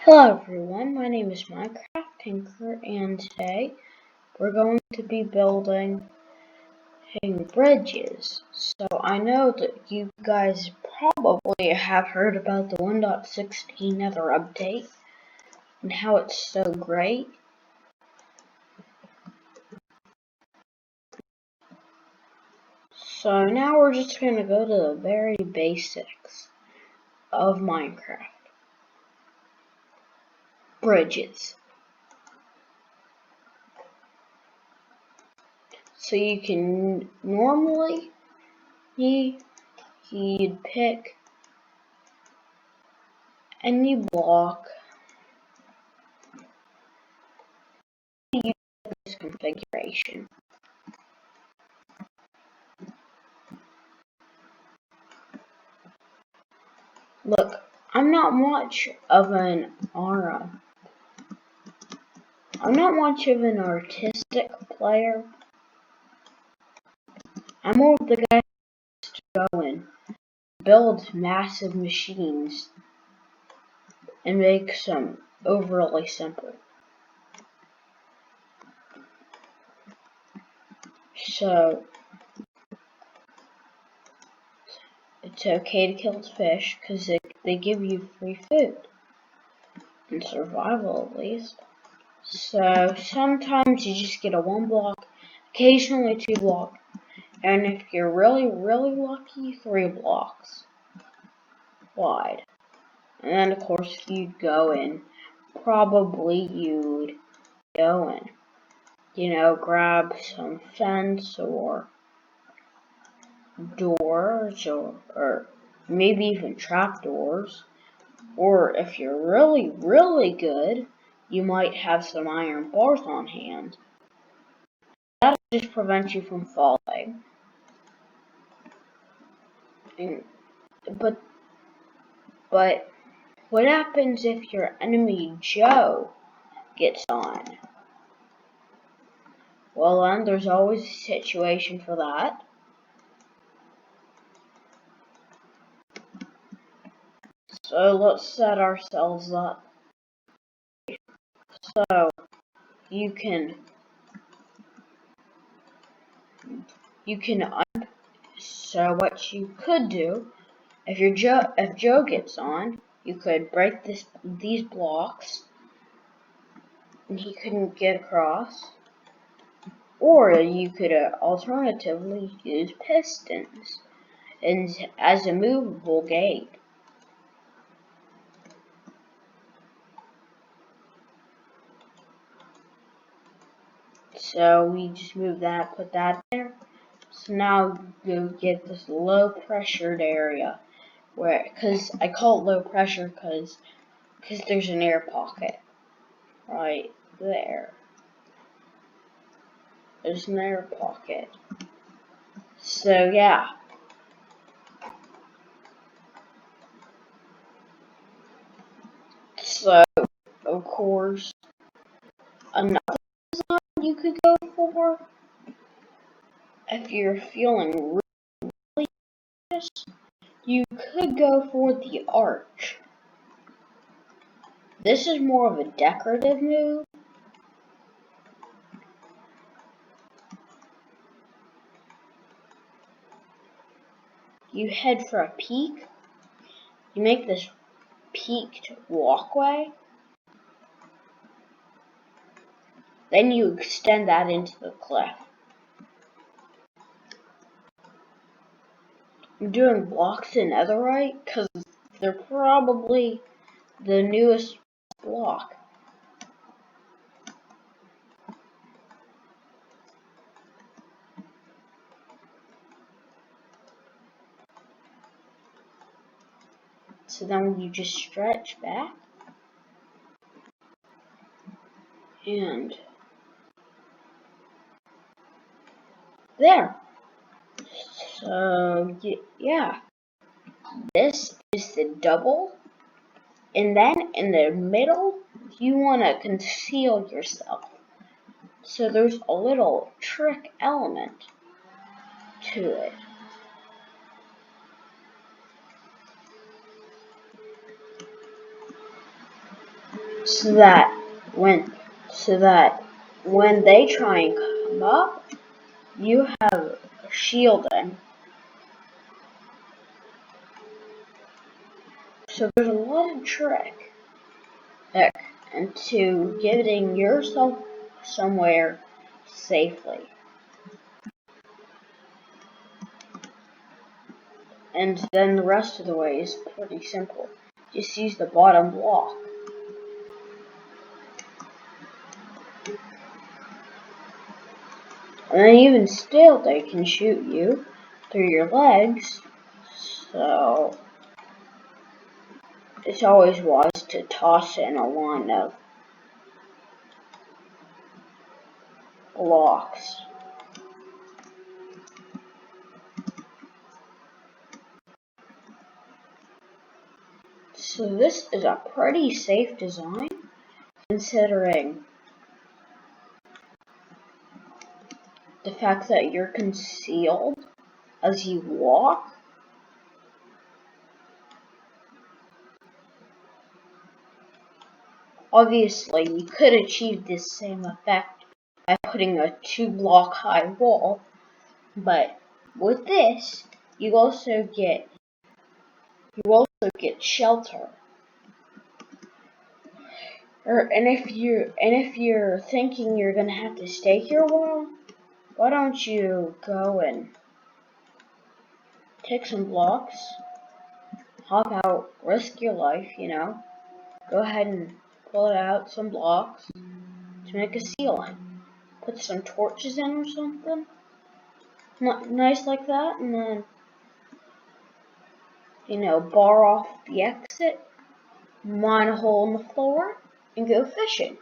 Hello everyone, my name is Minecraft Tinker, and today we're going to be building bridges. So I know that you guys probably have heard about the 1.16 Nether update and how it's so great. So now we're just going to go to the very basics of Minecraft. Bridges. So you can normally you'd pick any block, use this configuration. Look, I'm not much of an artistic player. I'm more of the guy to go and build massive machines and make some overly simple. So it's okay to kill fish because they give you free food in survival at least. So sometimes you just get a 1 block, occasionally 2 block, and if you're really lucky, 3 blocks wide. And then of course you'd go in, grab some fence or doors or maybe even trapdoors. Or if you're really good, you might have some iron bars on hand. That'll just prevent you from falling. But what happens if your enemy Joe gets on? Well then, there's always a situation for that. So let's set ourselves up. So so what you could do, if Joe gets on, you could break these blocks and he couldn't get across. Or you could alternatively use pistons as a movable gate. So we just move that, put that there. So now you get this low pressured area because I call it low pressure because there's an air pocket right there. There's an air pocket. So yeah. So of course another design you could go for if you're feeling really anxious, you could go for the arch. This is more of a decorative move. You head for a peak. You make this peaked walkway. Then you extend that into the cliff. I'm doing blocks in netherite because they're probably the newest block. So then you just stretch back and there. So yeah, this is the double, and then in the middle you want to conceal yourself. So there's a little trick element to it. so that when they try and come up, you have shielding. So there's a lot of trick into getting yourself somewhere safely. And then the rest of the way is pretty simple. Just use the bottom block. And then even still, they can shoot you through your legs. So it's always wise to toss in a line of blocks. So this is a pretty safe design, considering the fact that you're concealed as you walk. Obviously, you could achieve this same effect by putting a 2-block high wall, but with this, you also get shelter. And if you're thinking you're gonna have to stake your wall, why don't you go and take some blocks, hop out, risk your life, go ahead and pull out some blocks to make a ceiling. Put some torches in or something, nice like that, and then bar off the exit, mine a hole in the floor, and go fishing.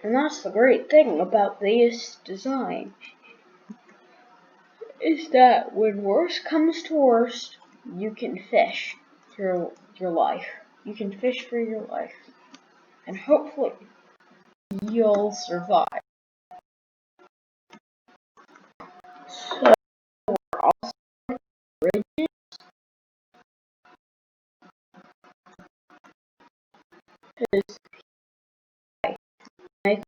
And that's the great thing about this design, is that when worst comes to worst, you can fish through your life. You can fish for your life. And hopefully, you'll survive. So, we're also bridges, because I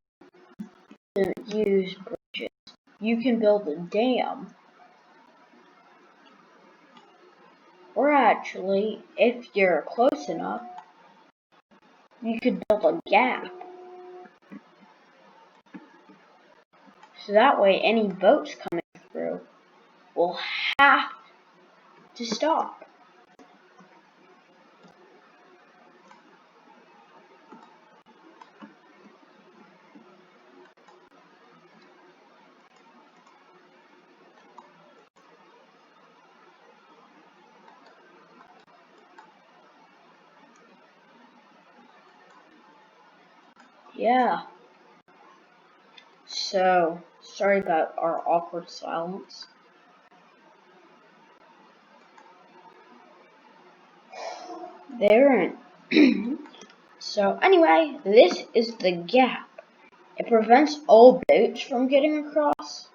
can use bridges. You can build a dam. Or actually, if you're close enough, you could build a gap. So that way, any boats coming through will have to stop. Yeah. So, sorry about our awkward silence. There and so anyway, this is the gap. It prevents all boats from getting across.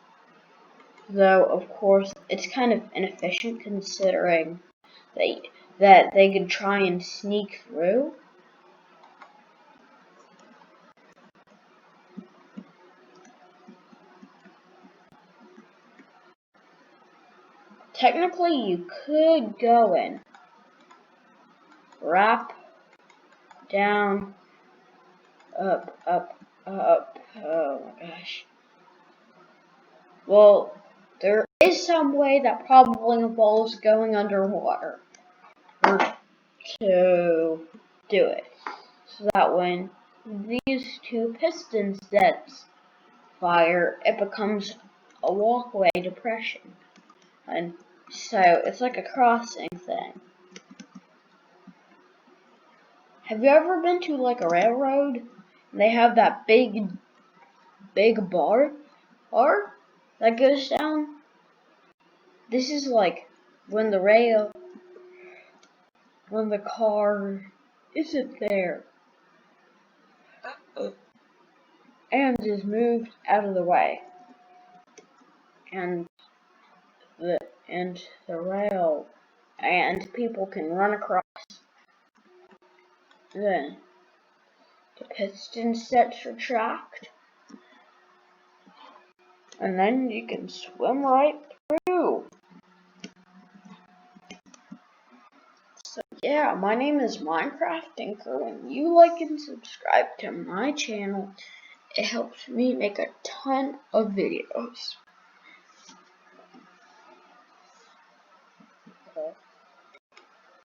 Though of course it's kind of inefficient considering that they could try and sneak through. Technically you could go in, wrap, down, up, up, up, oh my gosh. Well, there is some way that probably involves going underwater to do it. So that when these two pistons depths fire, it becomes a walkway depression. And so it's like a crossing thing. Have you ever been to like a railroad? And they have that big bar that goes down. This is like when the car isn't there and is moved out of the way, and the rail and people can run across. Then the piston sets retract, and then you can swim right through. So yeah, my name is Minecraft Tinker. When you like and subscribe to my channel, it helps me make a ton of videos.